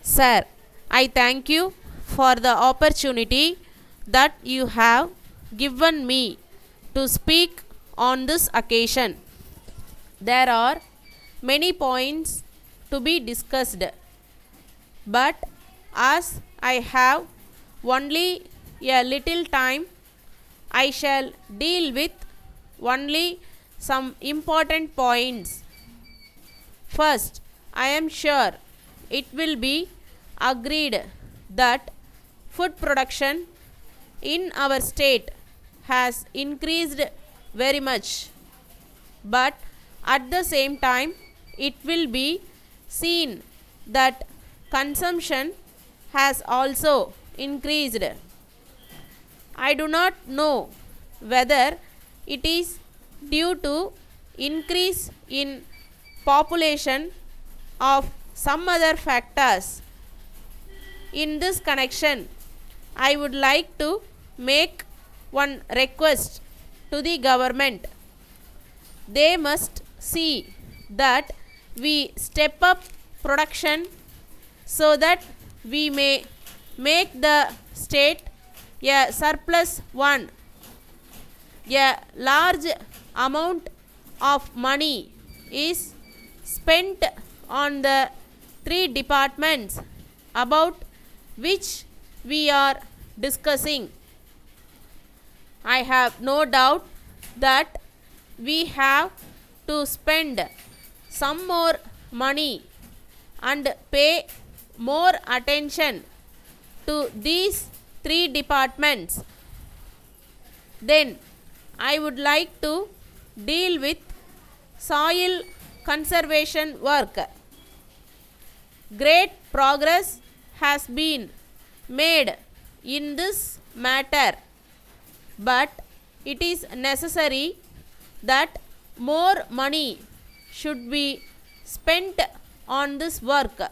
Sir, I thank you for the opportunity that you have given me to speak on this occasion. There are many points to be discussed, but as I have only a little time, I shall deal with only some important points. First, I am sure it will be agreed that food production in our state has increased very much, but at the same time, it will be seen that consumption has also increased. I do not know whether it is due to increase in population of some other factors. In this connection, I would like to make one request to the government. They must see that we step up production so that we may make the state a surplus one. A large amount of money is spent on the three departments about which we are discussing. I have no doubt that we have to spend some more money and pay more attention to these three departments. Then I would like to deal with soil conservation work. Great progress has been made in this matter, but it is necessary that more money should be spent on this work.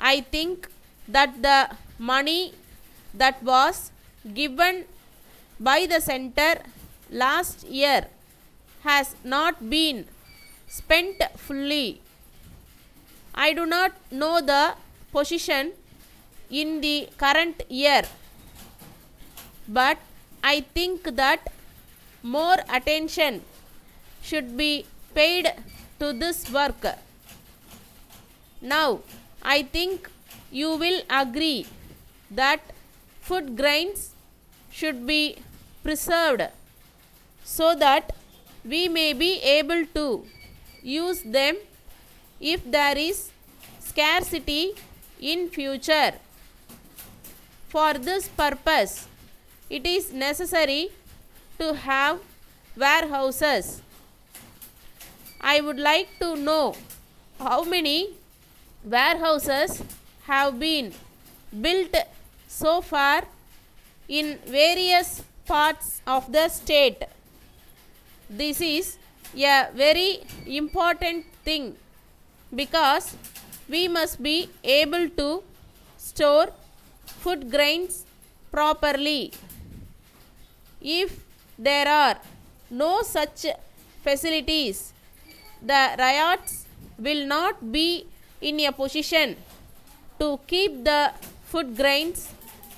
I think that the money that was given by the center last year has not been spent fully. I do not know the position in the current year, but I think that more attention should be paid to this work. Now, I think you will agree that food grains should be preserved so that we may be able to use them if there is scarcity in future. For this purpose, it is necessary to have warehouses. I would like to know how many warehouses have been built so far in various parts of the state. This is a very important thing because we must be able to store food grains properly. If there are no such facilities, the riots will not be in a position to keep the food grains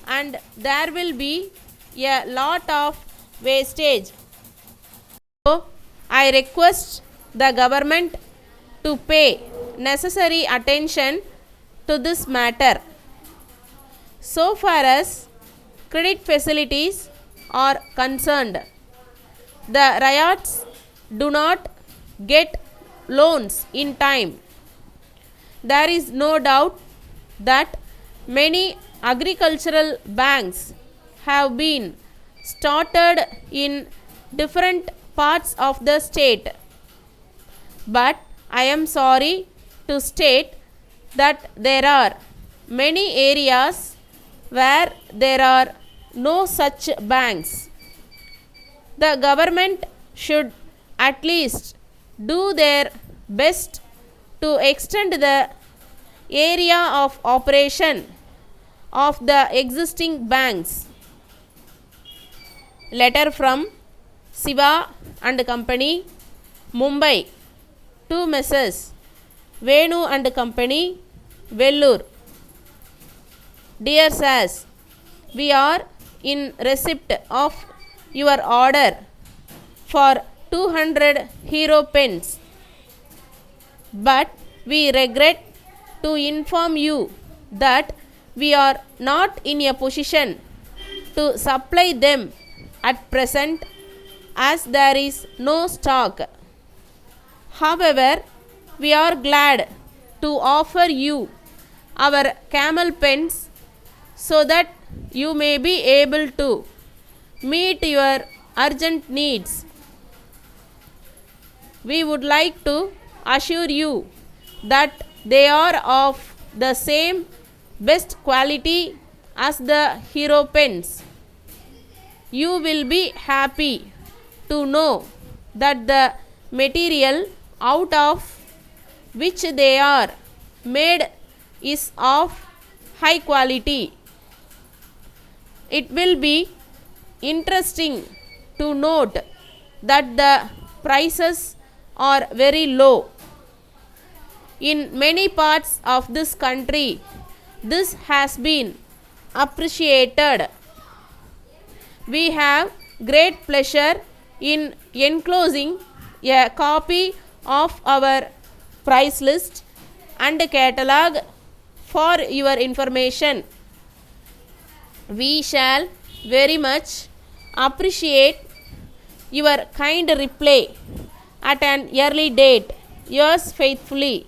and there will be a lot of wastage. So, I request the government to pay necessary attention to this matter. So far as credit facilities are concerned, the riots do not get loans in time. There is no doubt that many agricultural banks have been started in different parts of the state. But I am sorry to state that there are many areas where there are no such banks. The government should at least do their best to extend the area of operation of the existing banks. Letter from Siva and Company, Mumbai, to Messrs. Venu and Company, Vellore. Dear Sirs, we are in receipt of your order for 200 hero pens, but we regret to inform you that we are not in a position to supply them at present as there is no stock. However, we are glad to offer you our camel pens so that you may be able to meet your urgent needs. We would like to assure you that they are of the same best quality as the hero pens. You will be happy to know that the material out of which they are made is of high quality. It will be interesting to note that the prices are very low. In many parts of this country, this has been appreciated. We have great pleasure in enclosing a copy of our price list and catalog for your information. We shall very much appreciate your kind reply at an early date. Yours faithfully,